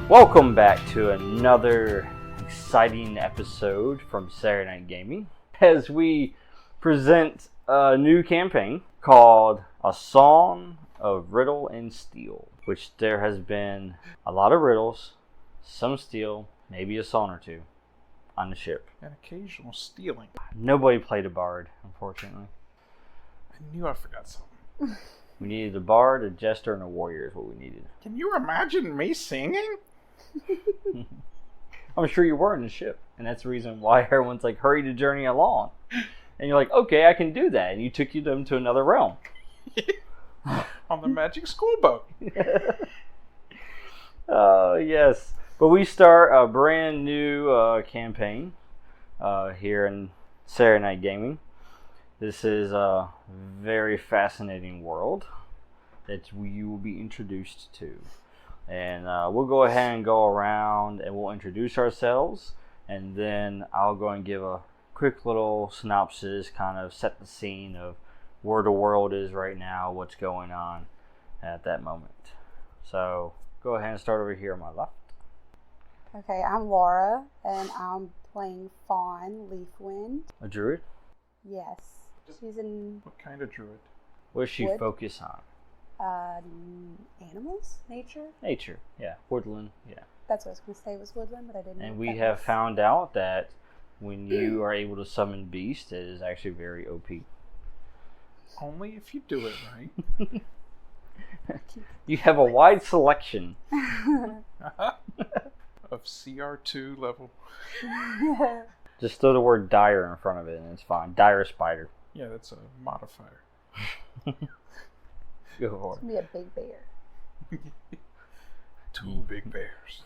Welcome back to another exciting episode from Saturday Night Gaming as we present a new campaign called A Song of Riddle and Steel, which there has been a lot of riddles, some steel, maybe a song or two on the ship. And occasional stealing. Nobody played a bard, unfortunately. I knew I forgot something. We needed a bard, a jester, and a warrior is what we needed. Can you imagine me singing? I'm sure you were in the ship, and that's the reason why everyone's like, hurry the journey along. And you're like, okay, I can do that. And you took them to another realm. On the magic school boat. Oh, yes. But we start a brand new campaign here in Saturday Night Gaming. This is a very fascinating world that you will be introduced to. And we'll go ahead and go around and we'll introduce ourselves. And then I'll go and give a quick little synopsis, kind of set the scene of where the world is right now, what's going on at that moment. So go ahead and start over here on my left. Okay, I'm Laura, and I'm playing Fawn Leafwind. A druid? Yes. She's in What kind of druid? What does she Wood? focus on? Animals? Nature? Nature, yeah. Woodland, yeah. That's what I was going to say was woodland, but I didn't know. And what we that have was. found out that when you are able to summon beasts, it is actually very OP. Only if you do it right. You have a wide selection. Of CR2 level. Just throw the word dire in front of it and it's fine. Dire spider. Yeah, that's a modifier. Go for It's going to be a big bear. Two big bears.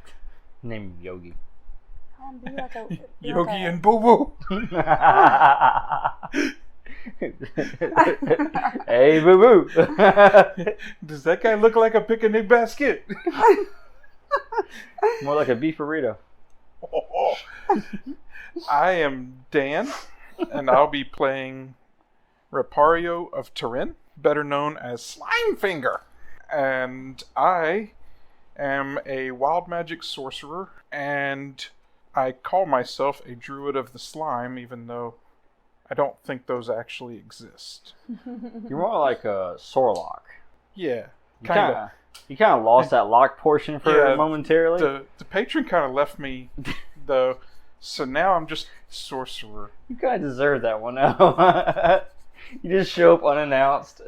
it. Name him Yogi. Be like a, Yogi and Boo Boo. Hey, boo boo. Does that guy look like a picnic basket? More like a beef burrito. Oh. I am Dan, and I'll be playing Repario of Turin, better known as Slimefinger. And I am a wild magic sorcerer, and I call myself a druid of the slime, even though I don't think those actually exist. You're more like a Sorlock. Yeah, kind of. You kind of lost that lock portion for momentarily. The patron kind of left me, though, so now I'm just sorcerer. You kind of deserve that one now. You just show up unannounced.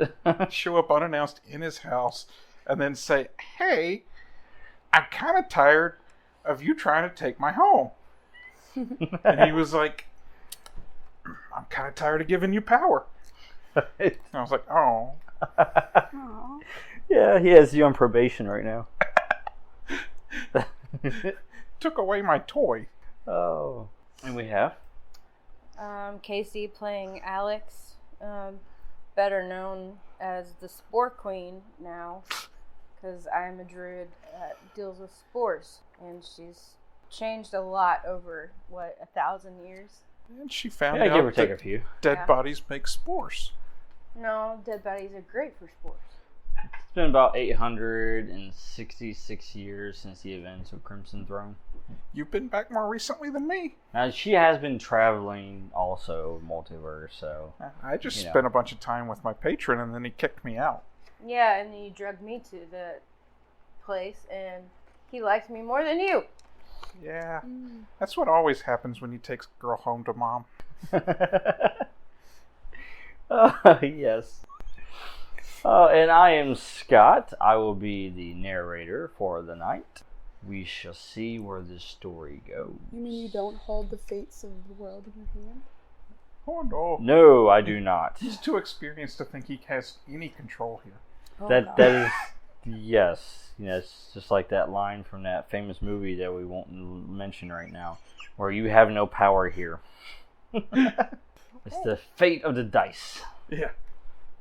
Show up unannounced in his house, and then say, "Hey, I'm kind of tired of you trying to take my home." And he was like, "I'm kind of tired of giving you power." And I was like, "Oh." Aw. Yeah, he has you on probation right now. Took away my toy. Oh. And we have? Casey playing Alex, better known as the Spore Queen now, because I'm a druid that deals with spores, and she's changed a lot over, 1,000 years? And she found Yeah, give or out take a that few. dead Yeah. bodies make spores. No, dead bodies are great for spores. It's been about 866 years since the events of Crimson Throne. You've been back more recently than me. Now, she has been traveling also multiverse, so... I just You know. spent a bunch of time with my patron, and then he kicked me out. Yeah, and then you drugged me to the place, and he liked me more than you. Yeah, that's what always happens when you take a girl home to mom. Yes. And I am Scott. I will be the narrator for the night. We shall see where this story goes. You mean you don't hold the fates of the world in your hand? Oh no. No, I do not. He's too experienced to think he has any control here. Oh, That no. is, yes. It's just like that line from that famous movie that we won't mention right now, where you have no power here. It's the fate of the dice. Yeah.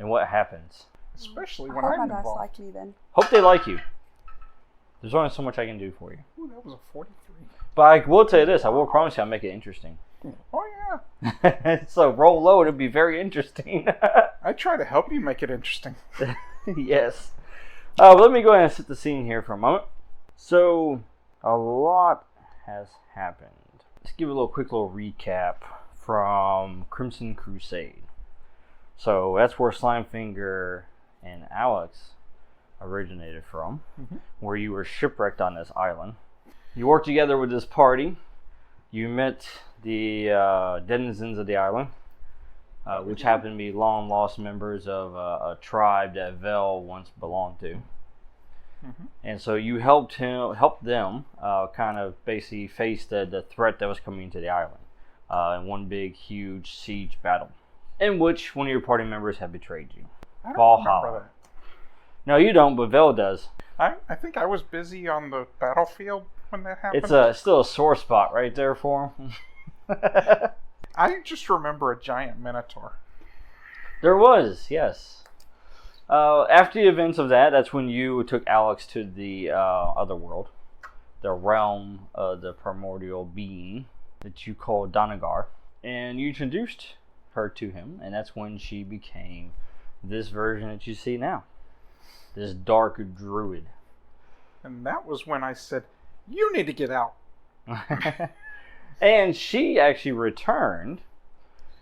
And what happens. Especially I when hope I'm my dice involved. like me then. Hope they like you. There's only so much I can do for you. Ooh, that was a 43. But I will tell you this, I will promise you I'll make it interesting. Oh yeah. So roll low, it'll be very interesting. I try to help you make it interesting. Yes. Let me go ahead and set the scene here for a moment. So, a lot has happened. Let's give a quick little recap from Crimson Crusade. So, that's where Slimefinger and Alex originated from, where you were shipwrecked on this island. You worked together with this party. You met the denizens of the island, which happened to be long lost members of a tribe that Vel once belonged to. And so you helped them kind of basically face the threat that was coming to the island in one big, huge siege battle, in which one of your party members had betrayed you. I don't remember that. No, you don't, but Vel does. I think I was busy on the battlefield when that happened. It's still a sore spot right there for him. I just remember a giant minotaur. There was, yes. After the events of that's when you took Alex to the other world, the realm of the primordial being that you call Donegar, and you introduced her to him, and that's when she became this version that you see now, this dark druid. And that was when I said, "You need to get out." And she actually returned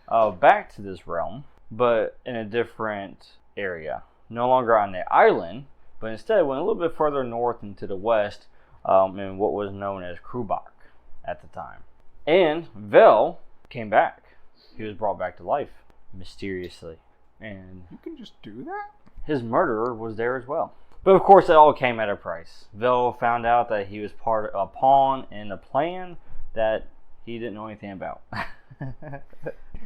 back to this realm, but in a different area. No longer on the island, but instead went a little bit further north into the west in what was known as Krubak at the time. And Vel came back. He was brought back to life mysteriously. And You can just do that? his murderer was there as well. But of course, it all came at a price. Vel found out that he was a pawn in a plan that he didn't know anything about.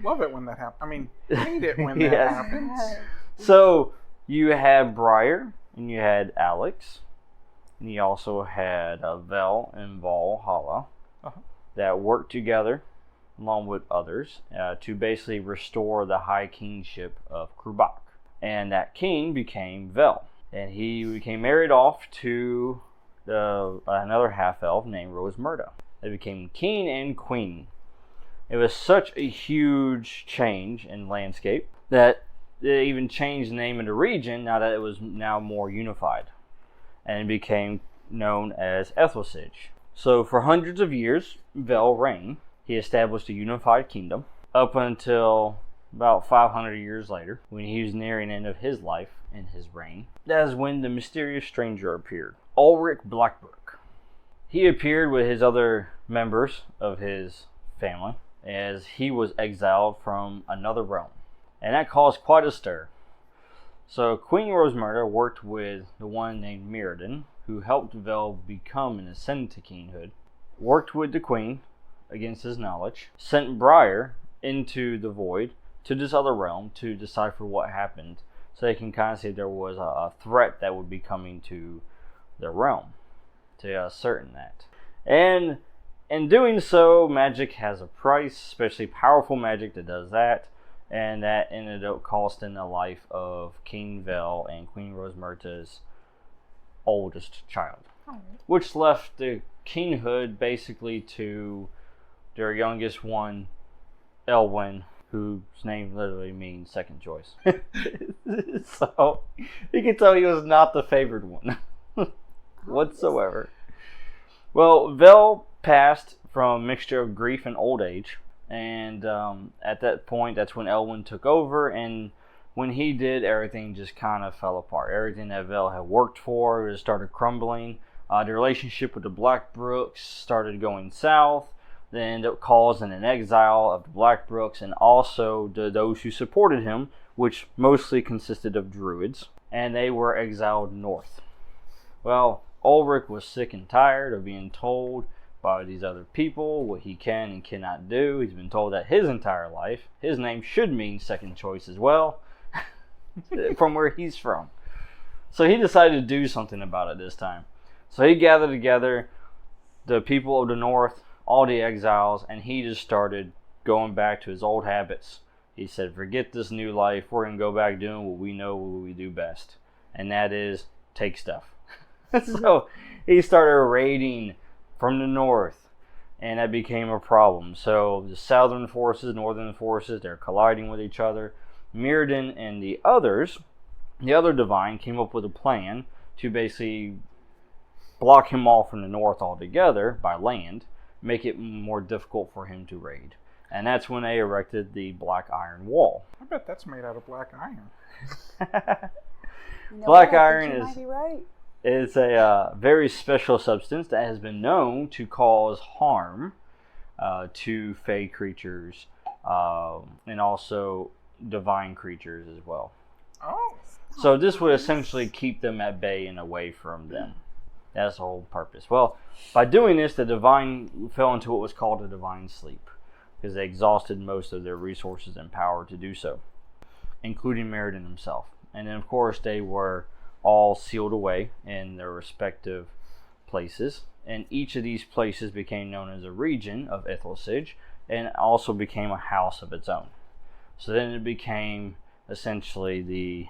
Love it when that happens. I mean, hate it when that Yes. happens. So you had Briar and you had Alex, and you also had Vel and Valhalla that worked together along with others to basically restore the high kingship of Krubak. And that king became Vel, and he became married off to another half-elf named Rosemurda. They became king and queen. It was such a huge change in landscape that they even changed the name of the region now that it was now more unified, and it became known as Ethelsage. So for hundreds of years, Vel reigned. He established a unified kingdom up until about 500 years later, when he was nearing the end of his life and his reign. That is when the mysterious stranger appeared, Ulrich Blackbrook. He appeared with his other members of his family as he was exiled from another realm, and that caused quite a stir. So Queen Rosemurda worked with the one named Mirrodin, who helped Vel become an ascend to kinghood, worked with the queen against his knowledge, sent Briar into the void to this other realm to decipher what happened, so they can kind of see if there was a threat that would be coming to their realm, to ascertain that. And in doing so, magic has a price, especially powerful magic that does that, and that ended up costing the life of King Vel and Queen Rosemurda's oldest child, which left the kinghood basically to their youngest one, Elwyn, whose name literally means second choice. So you can tell he was not the favored one whatsoever. Well, Vel passed from a mixture of grief and old age, and at that point, that's when Elwyn took over, and when he did, everything just kind of fell apart. Everything that Vel had worked for just started crumbling. The relationship with the Blackbrooks started going south. Then ended up causing an exile of the Blackbrooks and also those who supported him, which mostly consisted of druids, and they were exiled north. Well, Ulrich was sick and tired of being told by these other people what he can and cannot do. He's been told that his entire life. His name should mean second choice as well, from where he's from. So he decided to do something about it this time. So he gathered together the people of the north, all the exiles, and he just started going back to his old habits. He said, forget this new life, we're going to go back doing what we know, what we do best, and that is take stuff. So he started raiding from the north, and that became a problem. So the southern forces, northern forces, they're colliding with each other. Mirrodin and the other divine, came up with a plan to basically block him off from the north altogether by land, make it more difficult for him to raid. And that's when they erected the Black Iron Wall. I bet that's made out of black iron. You know Black what? I iron think you might be right. is a very special substance that has been known to cause harm to fey creatures and also divine creatures as well. Oh. So this would essentially keep them at bay and away from them. That's the whole purpose. Well, by doing this, the divine fell into what was called a divine sleep, because they exhausted most of their resources and power to do so, including Meriden himself. And then, of course, they were all sealed away in their respective places. And each of these places became known as a region of Ithilsig, and also became a house of its own. So then it became essentially the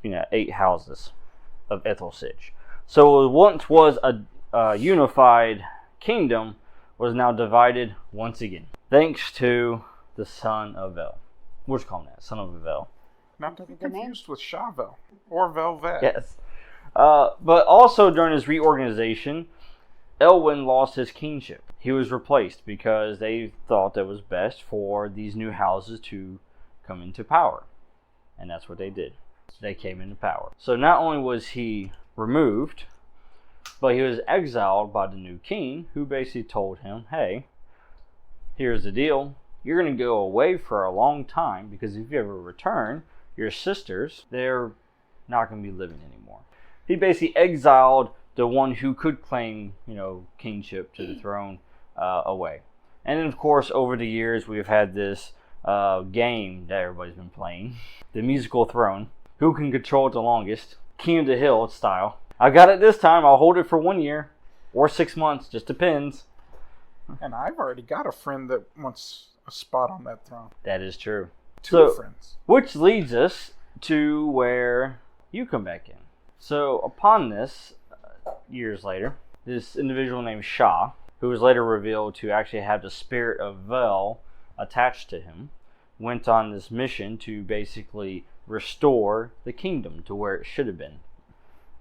8 houses of Ithilsig. So what once was a unified kingdom was now divided once again, thanks to the son of Vel. We'll just call him that, son of Vel. Not to be confused with Chavel or Velvet. Yes. But also during his reorganization, Elwyn lost his kingship. He was replaced because they thought that was best for these new houses to come into power. And that's what they did. They came into power. So not only was he removed, but he was exiled by the new king, who basically told him, hey, here's the deal. You're going to go away for a long time, because if you ever return, your sisters, they're not going to be living anymore. He basically exiled the one who could claim, kingship to the throne away. And then, of course, over the years, we've had this game that everybody's been playing, the musical throne. Who can control it the longest? King of the Hill style. I got it this time. I'll hold it for 1 year or 6 months. Just depends. And I've already got a friend that wants a spot on that throne. That is true. 2 friends. Which leads us to where you come back in. So upon this, years later, this individual named Shah, who was later revealed to actually have the spirit of Vel attached to him, went on this mission to basically restore the kingdom to where it should have been.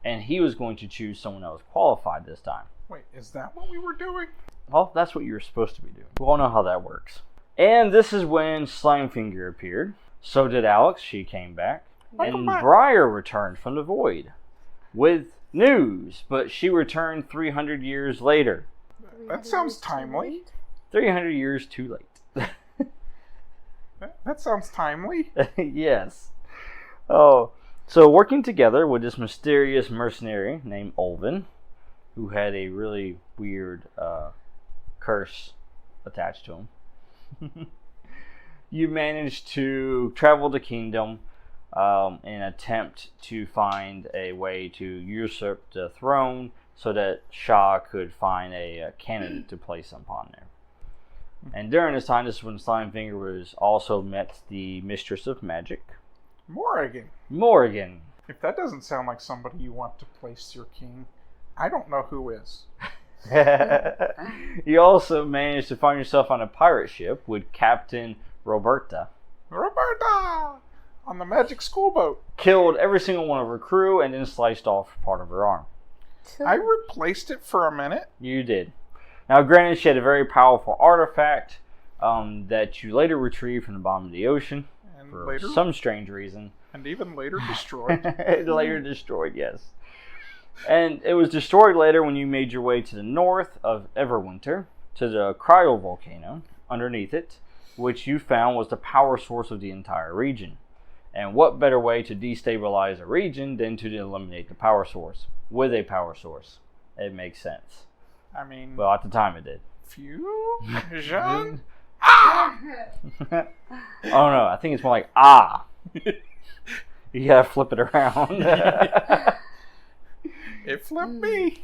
And he was going to choose someone that was qualified this time. Wait, is that what we were doing? Well, that's what you were supposed to be doing. We all know how that works. And this is when Slimefinger appeared. So did Alex. She came back. And Briar returned from the void with news. But she returned 300 years later. That sounds timely. 300 years too late. That sounds timely. Yes. Oh, so working together with this mysterious mercenary named Olvin, who had a really weird curse attached to him, you managed to travel the kingdom and attempt to find a way to usurp the throne so that Shah could find a candidate to place upon there. And during this time, this is when Slimefinger was also met the Mistress of Magic, Morrigan. If that doesn't sound like somebody you want to place your king, I don't know who is. You also managed to find yourself on a pirate ship with Captain Roberta. On the magic schoolboat. Killed every single one of her crew and then sliced off part of her arm. I replaced it for a minute. You did. Now, granted, she had a very powerful artifact that you later retrieved from the bottom of the ocean And for later, some strange reason. and even later destroyed. Later destroyed, yes. And it was destroyed later when you made your way to the north of Everwinter, to the cryovolcano underneath it, which you found was the power source of the entire region. And what better way to destabilize a region than to eliminate the power source with a power source? It makes sense. I mean, Well, at the time it did. fusion? Oh no, I think it's more like ah. You gotta flip it around. It flipped me.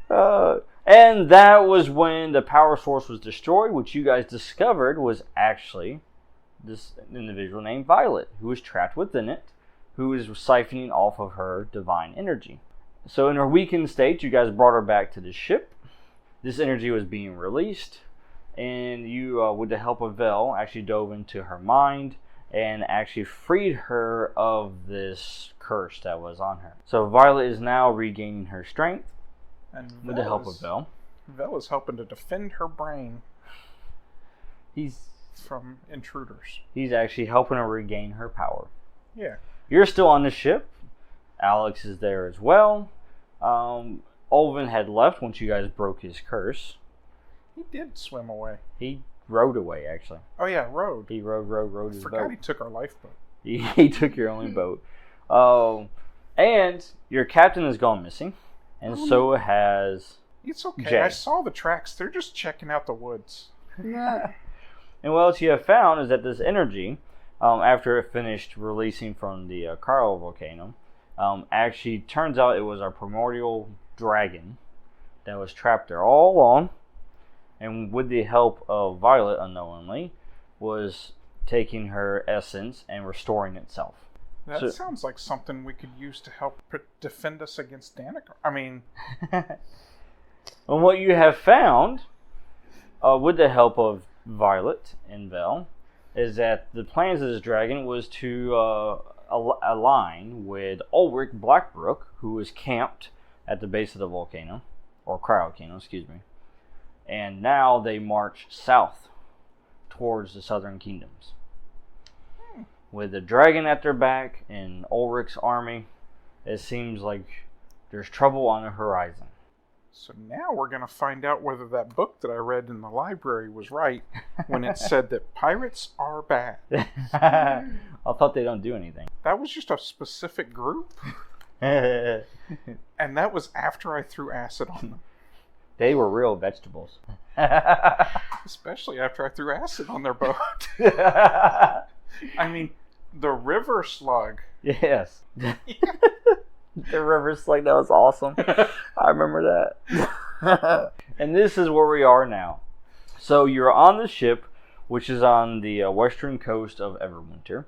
And that was when the power source was destroyed, which you guys discovered was actually this individual named Violet, who was trapped within it, who was siphoning off of her divine energy. So in her weakened state, you guys brought her back to the ship. This energy was being released, and you, with the help of Vel, actually dove into her mind and actually freed her of this curse that was on her. So Violet is now regaining her strength, And with the help of Vel. Vel is helping to defend her brain He's from intruders. He's actually helping her regain her power. Yeah. You're still on the ship. Alex is there as well. Olvin had left once you guys broke his curse. He did swim away. He rowed away, actually. Oh, yeah, rowed. He rowed his Forgot boat. he took our lifeboat. He took your only boat. And your captain has gone missing. And so has It's okay. Jay. I saw the tracks. They're just checking out the woods. Yeah. And what you have found is that this energy, after it finished releasing from the Carl volcano, actually turns out it was our primordial dragon that was trapped there all along, and with the help of Violet, unknowingly, was taking her essence and restoring itself. That sounds like something we could use to help defend us against Danica. I mean... And what you have found, with the help of Violet and Vel, is that the plans of this dragon was to align with Ulrich Blackbrook, who was camped at the base of the volcano, or cryovolcano, excuse me. And now they march south towards the southern kingdoms. With the dragon at their back and Ulrich's army, it seems like there's trouble on the horizon. So now we're going to find out whether that book that I read in the library was right when it said that pirates are bad. I thought they don't do anything. That was just a specific group, They and that was after I threw acid on them. were real vegetables. Especially after I threw acid on their boat. I mean, the river slug. Yes. The river slug, that was awesome. I remember that. And this is where we are now. So you're on the ship, which is on the western coast of Everwinter.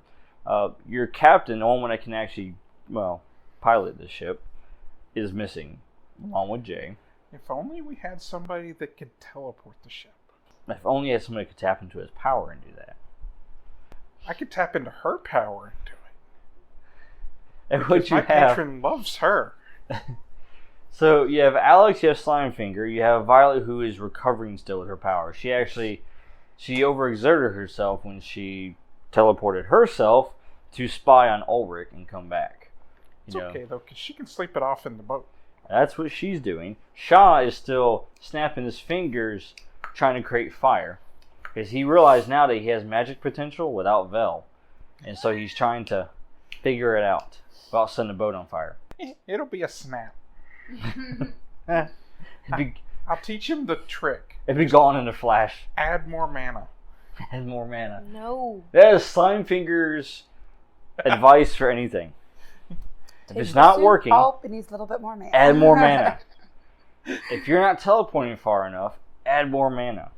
Your captain, the only one that can actually, pilot the ship, is missing, along with Jay. If only we had somebody that could teleport the ship. If only had somebody could tap into his power and do that. I could tap into her power and do it. And what you My have, patron loves her. so you have Alex, you have Slimefinger, you have Violet, who is recovering still with her power. She overexerted herself when she teleported herself to spy on Ulrich and come back. It's okay though, because she can sleep it off in the boat. That's what she's doing. Shaw is still snapping his fingers trying to create fire, because he realized now that he has magic potential without Vel, and so he's trying to figure it out without setting the boat on fire. It'll be a snap. It'd I'll teach him the trick. be gone in a flash. Add more mana. And more mana. No. That is Slimefinger's advice for anything. If it's not working, Oh, it needs a little bit more mana. add more mana. If you're not teleporting far enough, add more mana.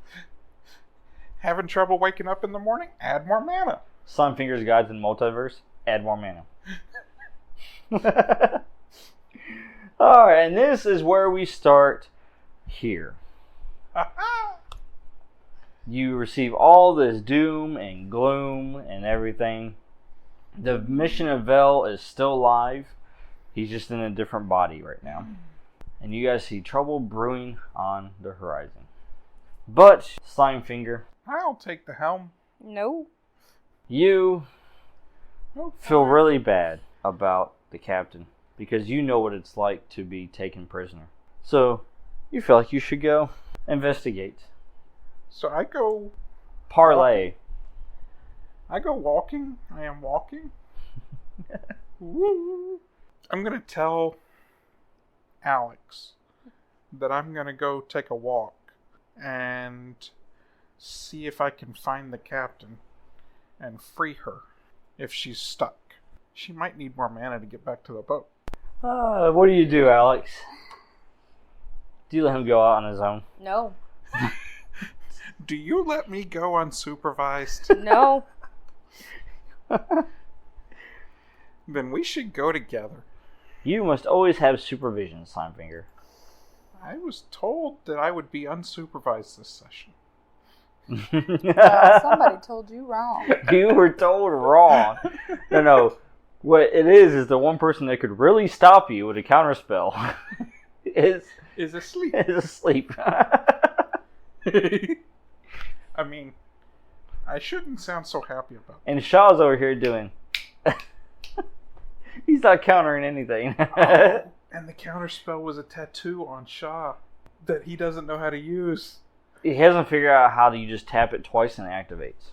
Having trouble waking up in the morning? Add more mana. Slimefinger's Guide to the Multiverse, add more mana. Alright, and this is where we start here. You receive all this doom and gloom and everything. The mission of Vel is still alive. He's just in a different body right now. And you guys see trouble brewing on the horizon. But, Slimefinger, I'll take the helm. No. you Oh, feel really bad about the captain, because you know what it's like to be taken prisoner. So, you feel like you should go investigate. So I go Parlay. I am walking. Woo. I'm going to tell Alex that I'm going to go take a walk and see if I can find the captain and free her if she's stuck. She might need more mana to get back to the boat. What do you do, Alex? Do you let him go out on his own? No. Do you let me go unsupervised? No. Then we should go together. You must always have supervision, Slimefinger. I was told that I would be unsupervised this session. Well, somebody told you wrong. You were told wrong. No. What it is the one person that could really stop you with a counterspell is is asleep. Is asleep. I mean, I shouldn't sound so happy about that. And Shaw's over here doing... He's not countering anything. Oh, and the counterspell was a tattoo on Shaw that he doesn't know how to use. He hasn't figured out how you just tap it twice and it activates.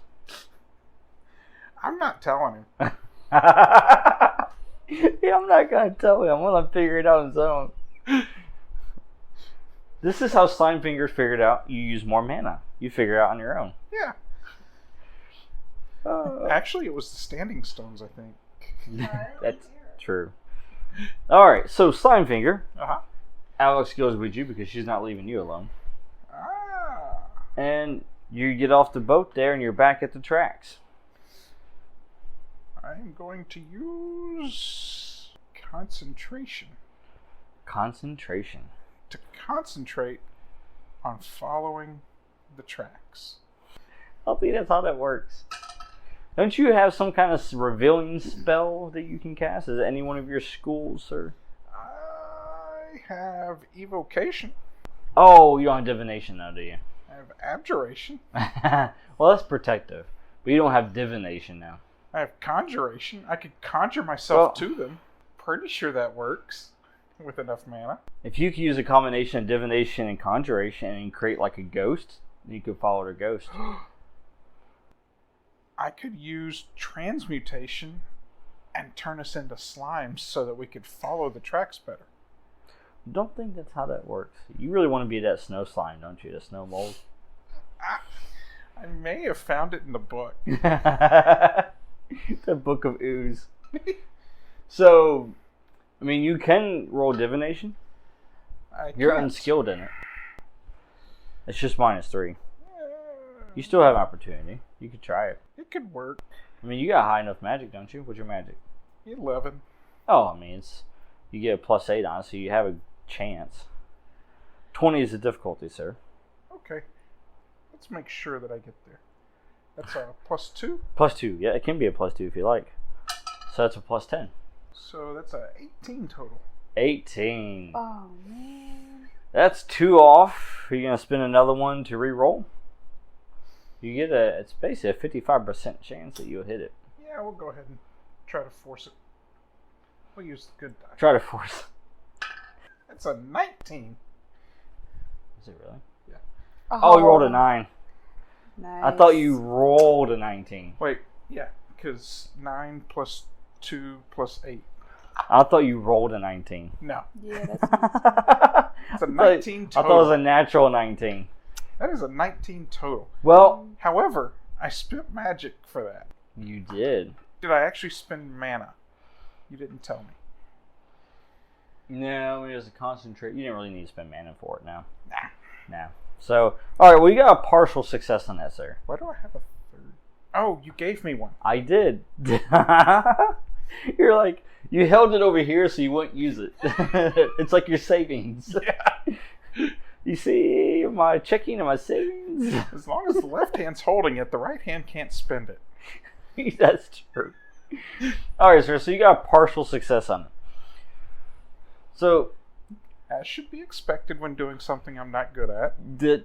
I'm not telling him. Yeah, I'm not going to tell him. I'm going to figure it out on his own. This is how Slimefinger figured out you use more mana. You figure it out on your own. Yeah. Actually, it was the standing stones, I think. That's true. Alright, so Slimefinger. Uh-huh. Alex goes with you because she's not leaving you alone. Ah. And you get off the boat there and you're back at the tracks. I'm going to use concentration. Concentration. To concentrate on following the tracks. I don't think that's how that works. Don't you have some kind of revealing spell that you can cast? Is it any one of your schools, sir? I have evocation. Oh, you don't have divination now, do you? I have abjuration. Well, that's protective. But you don't have divination now. I have conjuration. I could conjure myself to them. Pretty sure that works with enough mana. If you could use a combination of divination and conjuration and create like a ghost, you could follow the ghost. I could use transmutation and turn us into slimes so that we could follow the tracks better. Don't think that's how that works. You really want to be that snow slime, don't you? The snow mold. I may have found it in the book. The Book of Ooze. So, I mean, you can roll divination. You're unskilled in it. It's just -3. You still have opportunity. You could try it. It could work. I mean, you got high enough magic, don't you? What's your magic? 11. Oh, I mean, you get a +8 on it, so you have a chance. 20 is the difficulty, sir. Okay. Let's make sure that I get there. That's a +2? +2. Yeah, it can be a +2 if you like. So that's a +10. So that's a 18 total. 18. Oh, man. That's 2 off. Are you going to spend another one to re-roll? You get it's basically a 55% chance that you'll hit it. Yeah, we'll go ahead and try to force it. We'll use the good die. Try to force. That's a 19. Is it really? Yeah. Oh, you rolled a 9. Nice. I thought you rolled a 19. Wait, yeah, because 9 + 2 + 8. I thought you rolled a 19. No. Yeah, that's It's a 19 I total. thought it was a natural 19. That is a 19 total. Well, However, I spent magic for that. you did. Did I actually spend mana? You didn't tell me. No, it was a concentrate. You didn't really need to spend mana for it now. Nah. No. So, alright, well, you got a partial success on that, sir. Why do I have a third? Oh, you gave me one. I did. You're like, you held it over here so you wouldn't use it. It's like your savings. Yeah. You see my checking and my savings? As long as the left hand's holding it, the right hand can't spend it. That's true. Alright, sir, so you got a partial success on it. So, As should be expected when doing something I'm not good at.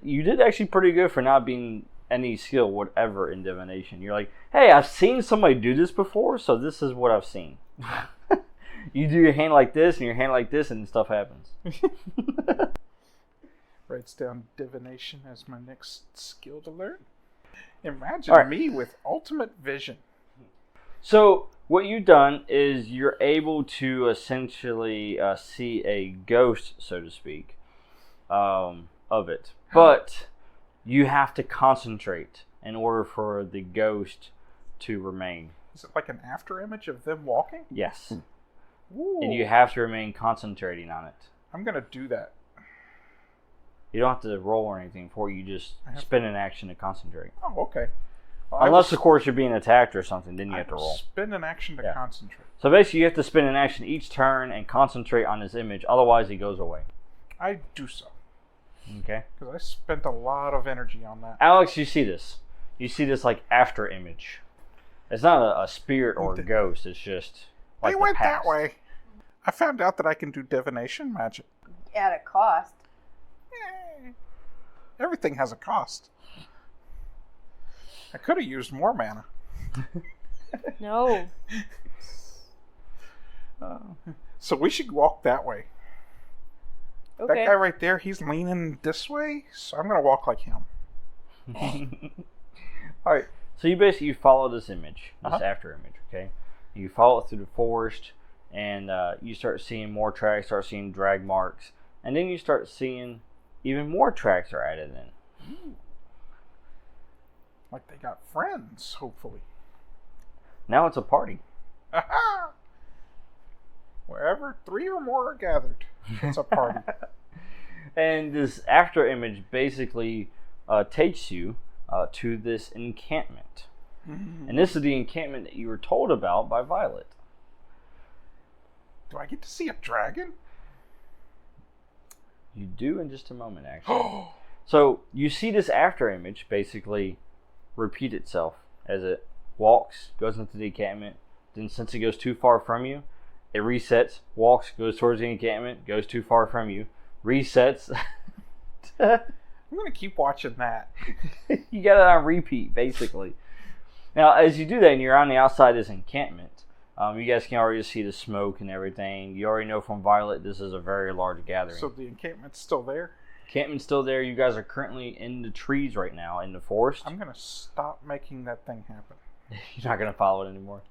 you did actually pretty good for not being any skill whatever in divination. You're like, hey, I've seen somebody do this before, so this is what I've seen. You do your hand like this and your hand like this and stuff happens. Writes down divination as my next skill to learn. Imagine me with ultimate vision. So what you've done is you're able to essentially see a ghost, so to speak, of it. But you have to concentrate in order for the ghost to remain. Is it like an after image of them walking? Yes. Ooh. And you have to remain concentrating on it. I'm going to do that. You don't have to roll or anything for it. You just spend an action to concentrate. Oh, okay. Well, Unless, of course, you're being attacked or something, then you have to roll. Spend an action to concentrate. So basically, you have to spend an action each turn and concentrate on this image. Otherwise, it goes away. I do so. Okay. Because I spent a lot of energy on that. Alex, you see this. You see this, like, after image. It's not a spirit or a ghost. It's just, like, They the went past. that way. I found out that I can do divination magic. At a cost. Everything has a cost. I could have used more mana. No. So we should walk that way. Okay. That guy right there, he's leaning this way, so I'm going to walk like him. Alright, so you follow this image, this Uh-huh. after image, okay? You follow it through the forest, and you start seeing more tracks, start seeing drag marks, and then you start seeing even more tracks are added in. Like they got friends, hopefully. Now it's a party. Aha! Wherever 3 or more are gathered, it's a party. And this after image basically takes you to this encampment. Mm. And this is the encampment that you were told about by Violet. Do I get to see a dragon? You do in just a moment, actually. So you see this after image basically repeat itself as it walks, goes into the encampment. Then since it goes too far from you, it resets, walks, goes towards the encampment, goes too far from you, resets. I'm going to keep watching that. You got it on repeat, basically. Now, as you do that and you're on the outside of this encampment, you guys can already see the smoke and everything. You already know from Violet this is a very large gathering. So the encampment's still there? Encampment's still there. You guys are currently in the trees right now, in the forest. I'm going to stop making that thing happen. You're not going to follow it anymore.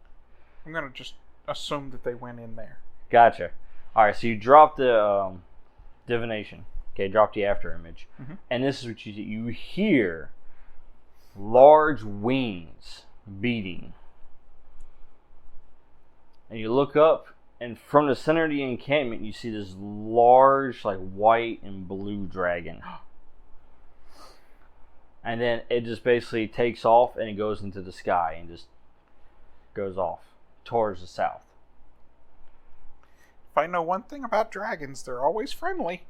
I'm going to just assume that they went in there. Gotcha. Alright, so you drop the divination. Okay, drop the after image. Mm-hmm. And this is what you see. You hear large wings beating. And you look up, and from the center of the encampment, you see this large, like, white and blue dragon. And then it just basically takes off, and it goes into the sky, and just goes off towards the south. If I know one thing about dragons, they're always friendly.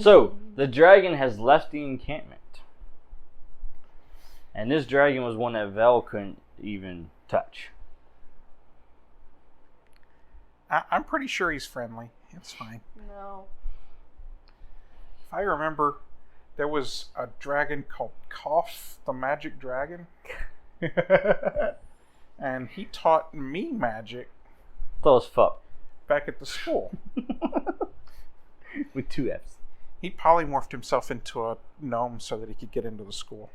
So, the dragon has left the encampment. And this dragon was one that Vel couldn't even touch. I'm pretty sure he's friendly. It's fine. No. If I remember, there was a dragon called Koff, the magic dragon. And he taught me magic Thought it was fuck. back at the school. With 2 F's. He polymorphed himself into a gnome so that he could get into the school.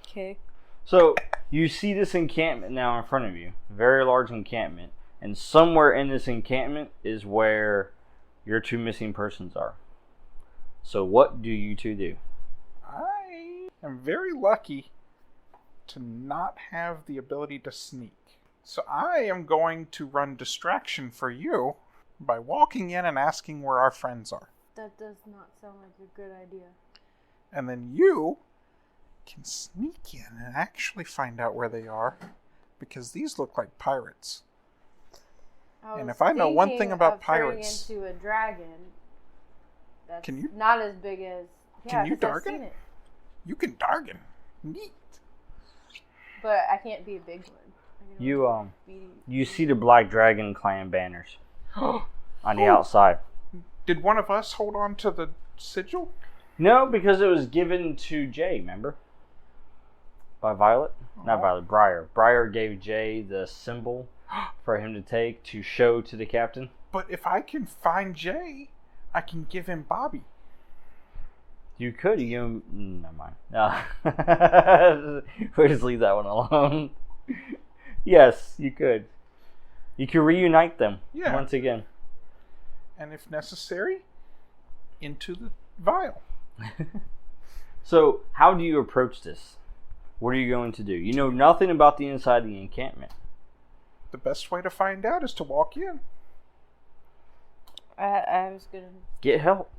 Okay. So, you see this encampment now in front of you. Very large encampment. And somewhere in this encampment is where your 2 missing persons are. So what do you 2 do? I am very lucky to not have the ability to sneak. So I am going to run distraction for you by walking in and asking where our friends are. That does not sound like a good idea. And then you can sneak in and actually find out where they are, because these look like pirates. And if I know one thing about pirates... into a dragon that's Can you- not as big as... Can you 'cause I've Dargan? seen it. You can Dargan. Neat. But I can't be a big one. I can You only be- you see the Black Dragon clan banners on the outside. Did one of us hold on to the sigil? No, because it was given to Jay, remember? By Violet? Not Violet, Briar. Briar gave Jay the symbol for him to take to show to the captain. But if I can find Jay, I can give him Bobby. You could. You never mind. No. We'll just leave that one alone. Yes, you could. You could reunite them once again. And if necessary, into the vial. So, how do you approach this? What are you going to do? You know nothing about the inside of the encampment. The best way to find out is to walk in. I was gonna... Get help.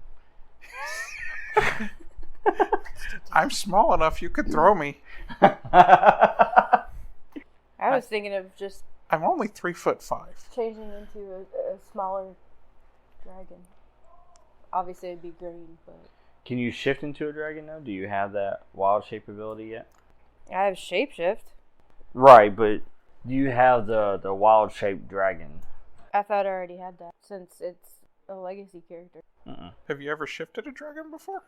I'm small enough you could throw me. I was thinking of just I'm only 3'5". changing into a smaller dragon. Obviously it'd be green, but... Can you shift into a dragon now? Do you have that wild shape ability yet? I have shapeshift. Right, but do you have the wild shaped dragon? I thought I already had that, since it's a legacy character. Have you ever shifted a dragon before?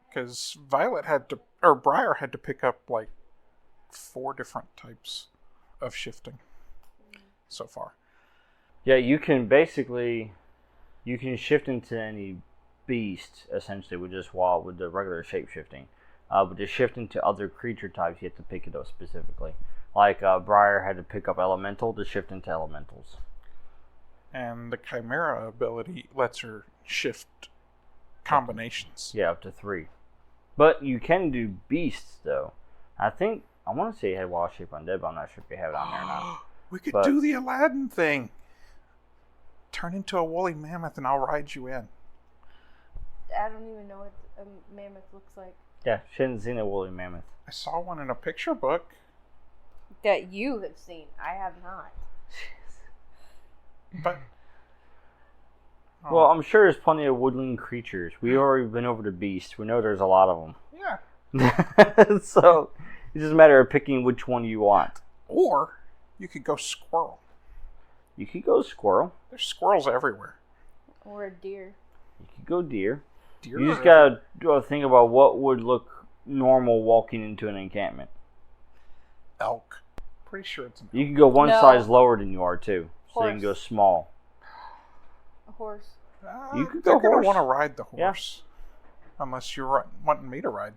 Because Briar had to pick up like 4 different types of shifting so far. Yeah, you can shift into any beast essentially with the regular shape shifting. But to shift into other creature types, you have to pick it up specifically. Like Briar had to pick up elemental to shift into elementals. And the Chimera ability lets her shift combinations. Yeah, up to 3. But you can do beasts though. I want to say it had Wild Shape Undead, but I'm not sure if you have it on there or not. We could do the Aladdin thing. Turn into a woolly mammoth and I'll ride you in. I don't even know what a mammoth looks like. Yeah, she hadn't seen a woolly mammoth. I saw one in a picture book. That you have seen. I have not. But... Well, I'm sure there's plenty of woodland creatures. We've already been over to beast. We know there's a lot of them. Yeah. So, it's just a matter of picking which one you want. Or, you could go squirrel. You could go squirrel. There's squirrels everywhere. Or a deer. You could go deer. Deer You just gotta think about what would look normal walking into an encampment. Elk. Pretty sure it's an elk. You can go one size lower than you are, too. So Horse. you can go small. A horse. You could they're go going horse. to want to ride the horse. Yeah. Unless you're wanting me to ride.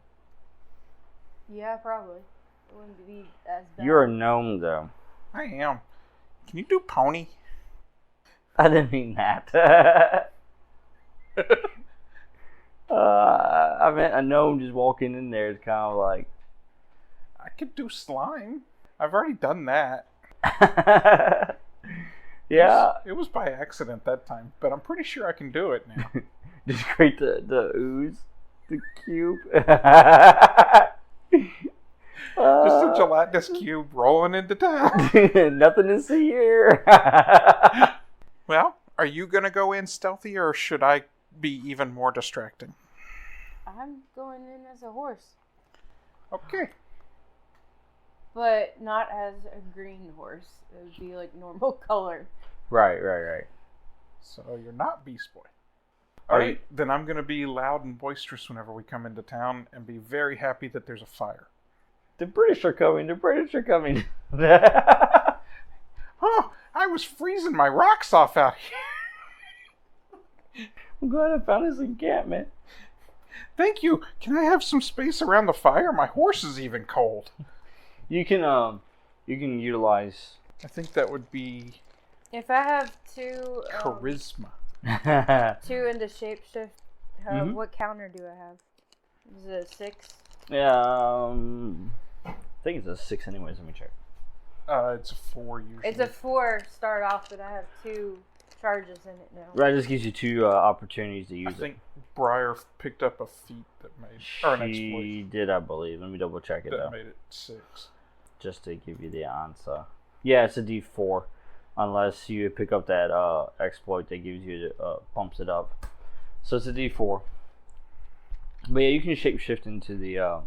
Yeah, probably. It wouldn't be as bad. You're a gnome, though. I am. Can you do pony? I didn't mean that. I meant a gnome just walking in there is kind of like... I could do slime. I've already done that. Yeah. It was by accident that time, but I'm pretty sure I can do it now. Just create the ooze, the cube. Just a gelatinous cube rolling into town. Nothing to see here. Well, are you going to go in stealthy, or should I be even more distracting? I'm going in as a horse. Okay. But not as a green horse. It would be like normal color. Right. So you're not Beast Boy. Are Alright, you? then I'm going to be loud and boisterous whenever we come into town and be very happy that there's a fire. The British are coming. Oh, I was freezing my rocks off out here. I'm glad I found this encampment. Thank you. Can I have some space around the fire? My horse is even cold. You can utilize. I think that would be If I have 2... charisma. 2 into shapeshift, what counter do I have? Is it a 6? Yeah, I think it's a 6 anyways. Let me check. It's a 4 usually. It's a 4 start off, but I have 2 charges in it now. Right, this gives you 2 opportunities to use I think Briar picked up a feat that made... or an exploit She did, I believe. Let me double check it that though. made it 6. Just to give you the answer. Yeah, it's a D4. Unless you pick up that exploit that gives you bumps it up. So it's a D4. But yeah, you can shapeshift into the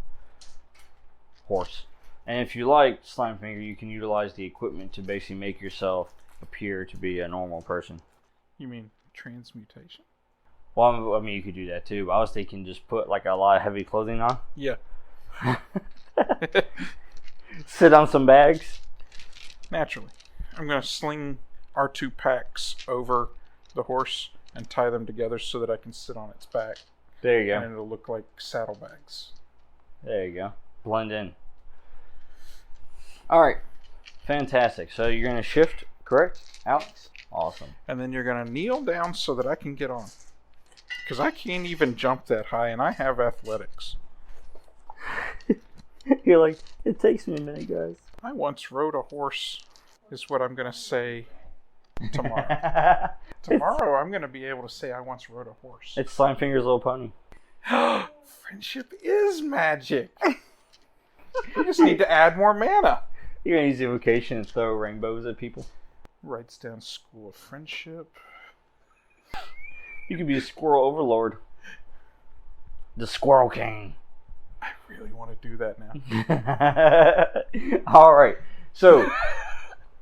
horse. And if you like Slimefinger, you can utilize the equipment to basically make yourself appear to be a normal person. You mean transmutation? Well, I mean, you could do that too. But I was thinking just put like a lot of heavy clothing on. Yeah. Sit on some bags. Naturally. I'm going to sling our 2 packs over the horse and tie them together so that I can sit on its back. There you go. And it'll look like saddlebags. There you go. Blend in. Alright. Fantastic. So you're going to shift, correct, Alex? Awesome. And then you're going to kneel down so that I can get on. Because I can't even jump that high, and I have athletics. You're like, it takes me a minute, guys. I once rode a horse, is what I'm going to say tomorrow. Tomorrow I'm going to be able to say I once rode a horse. It's Slimefinger's little pony. Friendship is magic. We just need to add more mana. You're going to use the evocation and throw rainbows at people. Writes down School of Friendship. You could be a squirrel overlord. The Squirrel King. I really want to do that now. Alright. So,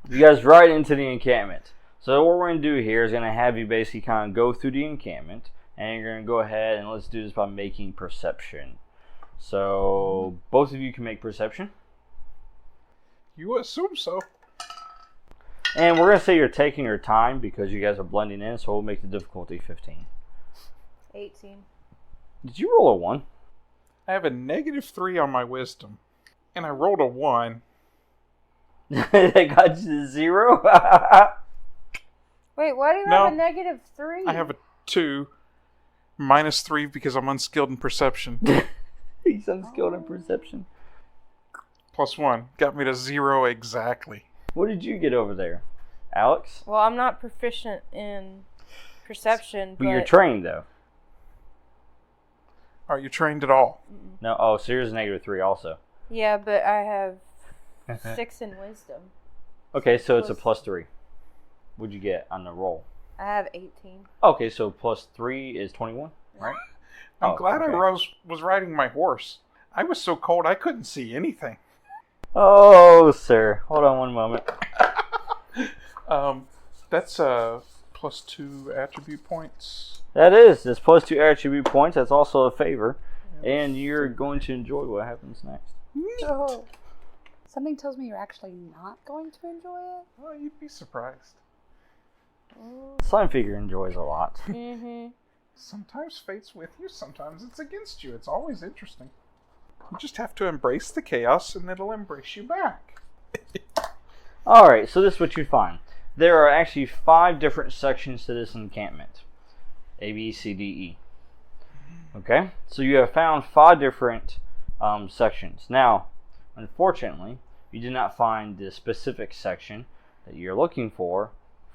you guys ride into the encampment. So what we're going to do here is going to have you basically kind of go through the encampment, and you're going to go ahead and let's do this by making perception. So both of you can make perception. You assume so. And we're going to say you're taking your time because you guys are blending in, so we'll make the difficulty 15. 18. Did you roll a 1? I have a -3 on my wisdom. And I rolled a 1. That got you to 0? Wait, why do you No. have a -3? I have a 2. -3 because I'm unskilled in perception. He's unskilled in perception. +1. Got me to 0 exactly. What did you get over there, Alex? Well, I'm not proficient in perception, But you're trained, though. Are you trained at all? No. Oh, so yours is -3 also. yeah, but I have 6 in wisdom. Okay, so it's a +3. What'd you get on the roll? I have 18. Okay, so +3 is 21, right? I'm glad okay. I was riding my horse. I was so cold I couldn't see anything. Oh, sir. Hold on one moment. That's +2 attribute points. That is. That's +2 attribute points. That's also a favor. And you're going to enjoy what happens next. Oh. Something tells me you're actually not going to enjoy it. Well, you'd be surprised. Slimefinger enjoys a lot. Mm-hmm. Sometimes fate's with you, sometimes it's against you. It's always interesting. You just have to embrace the chaos and it'll embrace you back. Alright, so this is what you find. There are actually 5 different sections to this encampment. A, B, C, D, E. Okay? So you have found 5 different sections. Now, unfortunately, you did not find the specific section that you're looking for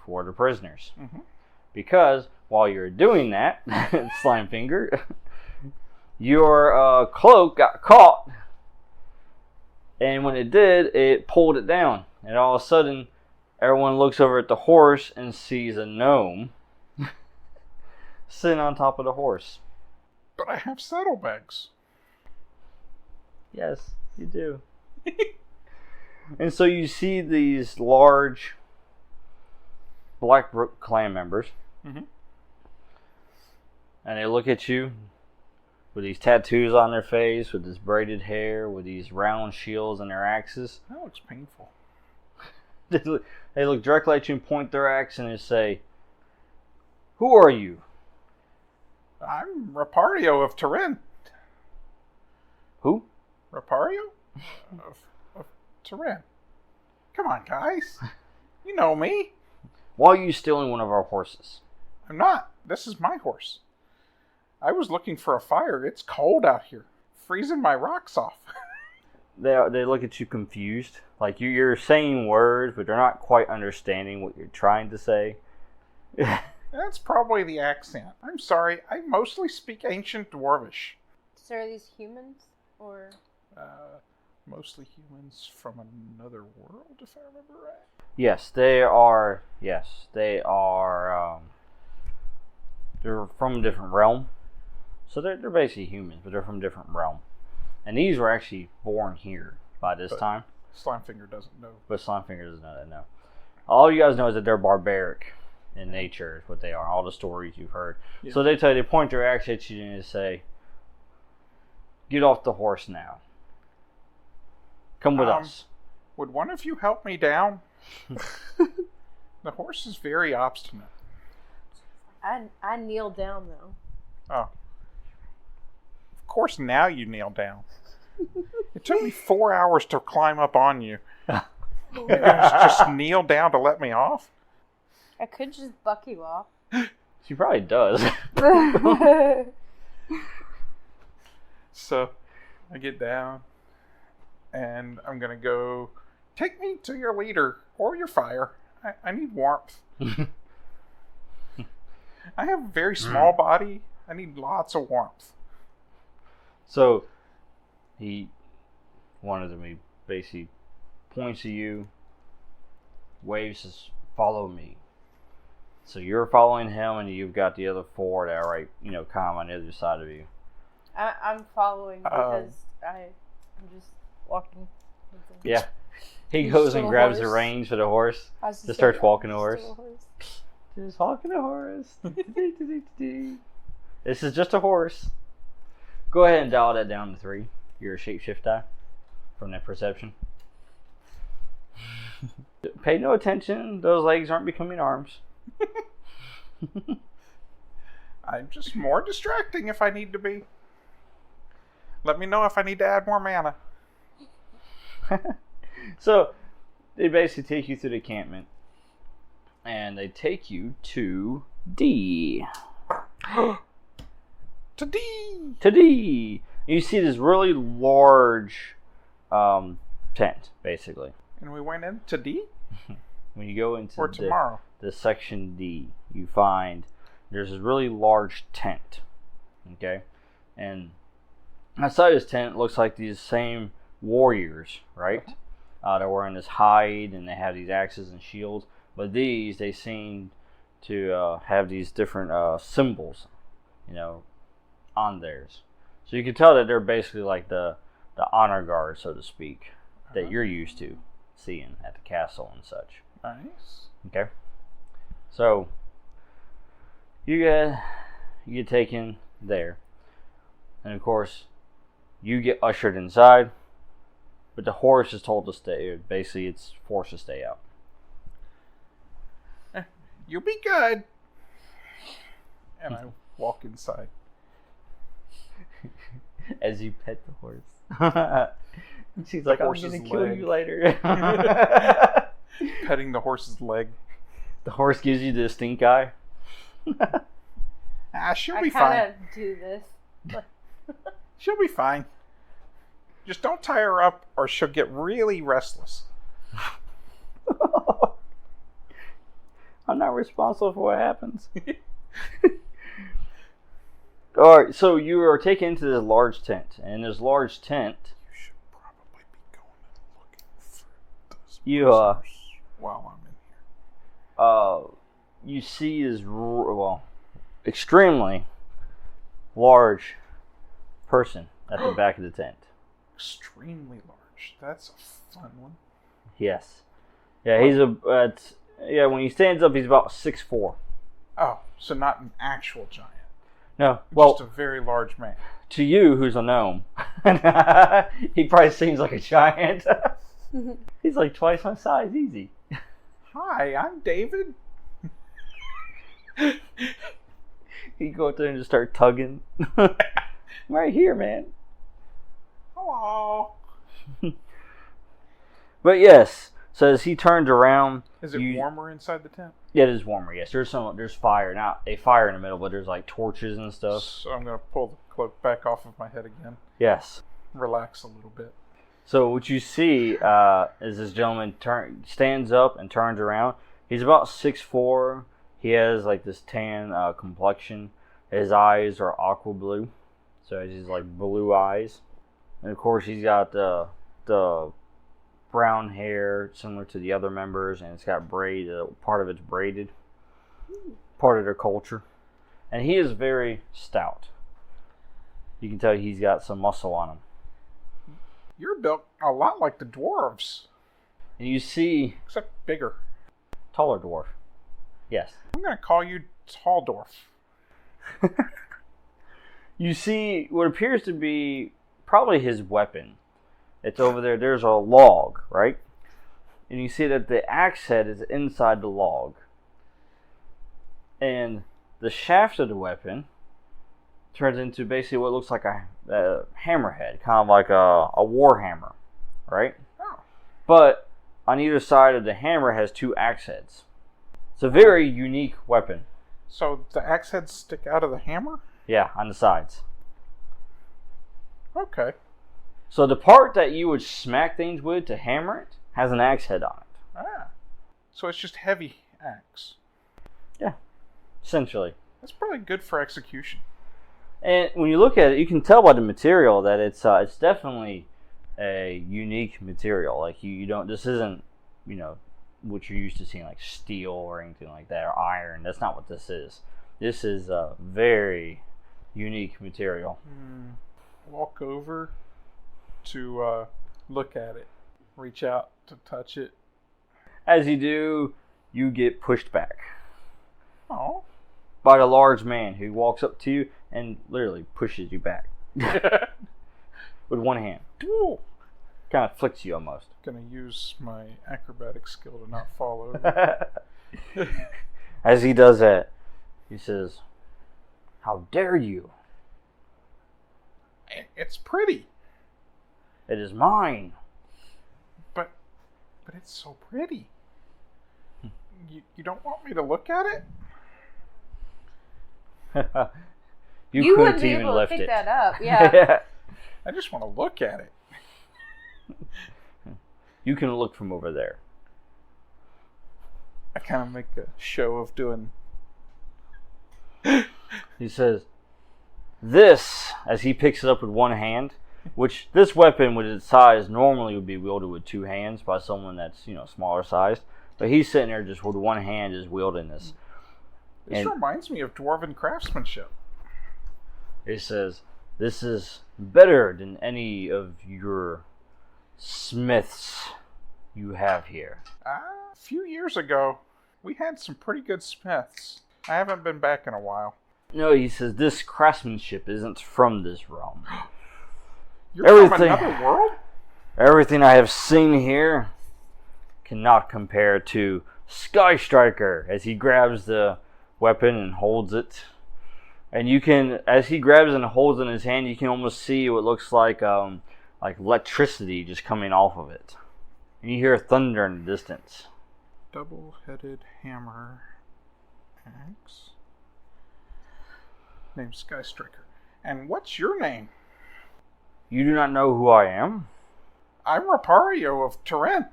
the prisoners. Mm-hmm. Because while you're doing that, Slimefinger, your cloak got caught. And when it did, it pulled it down. And all of a sudden, everyone looks over at the horse and sees a gnome sitting on top of the horse. But I have saddlebags. Yes, you do. And so you see these large Blackbrook clan members. Mm-hmm. And they look at you with these tattoos on their face, with this braided hair, with these round shields and their axes. That looks painful. They look directly at you and point their axe and they say, "Who are you?" I'm Repario of Turin. Who? Repario? of Turin. Come on, guys. You know me. Why are you stealing one of our horses? I'm not. This is my horse. I was looking for a fire. It's cold out here. Freezing my rocks off. They look at you confused. Like you're saying words, but they're not quite understanding what you're trying to say. That's probably the accent. I'm sorry. I mostly speak ancient Dwarvish. So are these humans? Or... Mostly humans from another world, if I remember right. Yes, they are. Yes, they are. They're from a different realm, so they're basically humans, but they're from a different realm. And these were actually born here by this time. Slimefinger doesn't know. But Slimefinger doesn't know that. No. All you guys know is that they're barbaric in nature. Is what they are. All the stories you've heard. Yeah. So they tell you, they point their axe at you and they say, "Get off the horse now. Come with us." Would one of you help me down? The horse is very obstinate. I kneel down, though. Oh. Of course now you kneel down. It took me 4 hours to climb up on you. You're gonna just kneel down to let me off? I could just buck you off. She probably does. So, I get down, and I'm gonna go, take me to your leader, or your fire. I need warmth. I have a very small body. I need lots of warmth. So, one of them, he basically points to you, waves, says, "Follow me." So you're following him, and you've got the other 4 that are right, kind of on the other side of you. I'm following because I'm just walking. Yeah. He You goes stole and a grabs the horse? reins for the horse. I was Just starts walking the horse. Just hawking a horse. This is just a horse. Go ahead and dial that down to 3. Your shapeshift die from that perception. Pay no attention. Those legs aren't becoming arms. I'm just more distracting if I need to be. Let me know if I need to add more mana. So, they basically take you through the encampment. And they take you to D. To D! To D! You see this really large tent, basically. And we went into D? When you go into or tomorrow? The section D, you find there's this really large tent. Okay? And outside this tent, it looks like these same warriors, right? They're wearing this hide and they have these axes and shields. But these, they seem to have these different symbols, on theirs. So you can tell that they're basically like the honor guard, so to speak, that you're used to seeing at the castle and such. Nice. Okay. So you get taken there, and of course you get ushered inside, but the horse is told to stay. Basically, it's forced to stay out. You'll be good. And I walk inside. As you pet the horse. She's like, I'm going to kill you later. Petting the horse's leg. The horse gives you the stink eye. She'll be fine. I kind of do this. She'll be fine. Just don't tie her up or she'll get really restless. I'm not responsible for what happens. Alright, so you are taken into this large tent. And in this large tent, you should probably be going and looking for those prisoners while I'm in here. You see this extremely large person at the back of the tent. Extremely large. That's a fun one. Yes. Yeah, he's when he stands up, he's about 6'4". Oh, so not an actual giant. No, well, just a very large man. To you, who's a gnome, he probably seems like a giant. He's like twice my size, easy. Hi, I'm David. He'd go up there and just start tugging. I'm right here, man. Hello. But yes, so as he turns around, is it warmer inside the tent? Yeah, it is warmer. Yes, there's fire. Not a fire in the middle, but there's like torches and stuff. So I'm gonna pull the cloak back off of my head again. Yes. Relax a little bit. So what you see is this gentleman stands up and turns around. He's about 6'4". He has like this tan complexion. His eyes are aqua blue, so he's like blue eyes. And of course, he's got the brown hair similar to the other members, and it's got braid. Part of it's braided. Part of their culture. And he is very stout. You can tell he's got some muscle on him. You're built a lot like the dwarves. And you see... Except bigger. Taller dwarf. Yes. I'm going to call you Tall Dwarf. You see what appears to be probably his weapon. It's over there. There's a log, right? And you see that the axe head is inside the log. And the shaft of the weapon turns into basically what looks like a hammerhead, kind of like a war hammer, right? Oh. But on either side of the hammer has 2 axe heads. It's a very unique weapon. So the axe heads stick out of the hammer? Yeah, on the sides. Okay. So the part that you would smack things with to hammer it has an axe head on it. Ah. So it's just heavy axe. Yeah, essentially. That's probably good for execution. And when you look at it, you can tell by the material that it's definitely a unique material. Like you don't. This isn't, what you're used to seeing like steel or anything like that, or iron. That's not what this is. This is a very unique material. Walk over to look at it. Reach out to touch it. As you do, you get pushed back. Oh. by the large man who walks up to you and literally pushes you back with one hand. Ooh. Kind of flicks you almost. Gonna use my acrobatic skill to not fall over. As he does that, he says, "How dare you? It's pretty. It is mine." But it's so pretty. You don't want me to look at it? you wouldn't couldn't be even able to lift pick it. that up. Yeah. I just want to look at it. You can look from over there. I kind of make a show of doing... He says, "This," as he picks it up with one hand, which this weapon with its size normally would be wielded with two hands by someone that's, smaller sized. But he's sitting there just with one hand just wielding this. This reminds me of dwarven craftsmanship. He says, "This is better than any of your smiths you have here." A few years ago, we had some pretty good smiths. I haven't been back in a while. No, he says, "This craftsmanship isn't from this realm. You're from another world? Everything I have seen here cannot compare to Sky Striker," as he grabs the weapon and holds it. And you can, as he grabs and holds it in his hand, you can almost see what looks like electricity just coming off of it. And you hear thunder in the distance. Double-headed hammer axe. Named Sky Striker. And what's your name? You do not know who I am? I'm Rapario of Turin.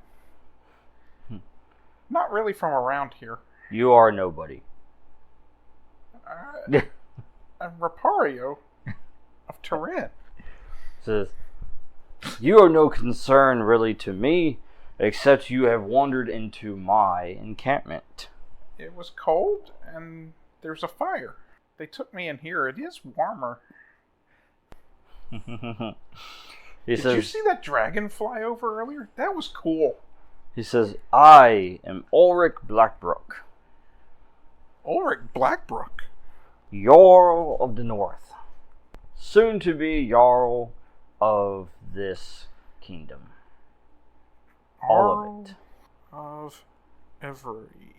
Not really from around here. You are nobody. I'm Rapario of Turin. Says, "You are no concern really to me, except you have wandered into my encampment." It was cold, and there's a fire. They took me in here. It is warmer. Did you see that dragon fly over earlier? That was cool. He says, "I am Ulrich Blackbrook, Ulrich Blackbrook. Jarl of the North, soon to be Jarl of this kingdom. All of it." Of every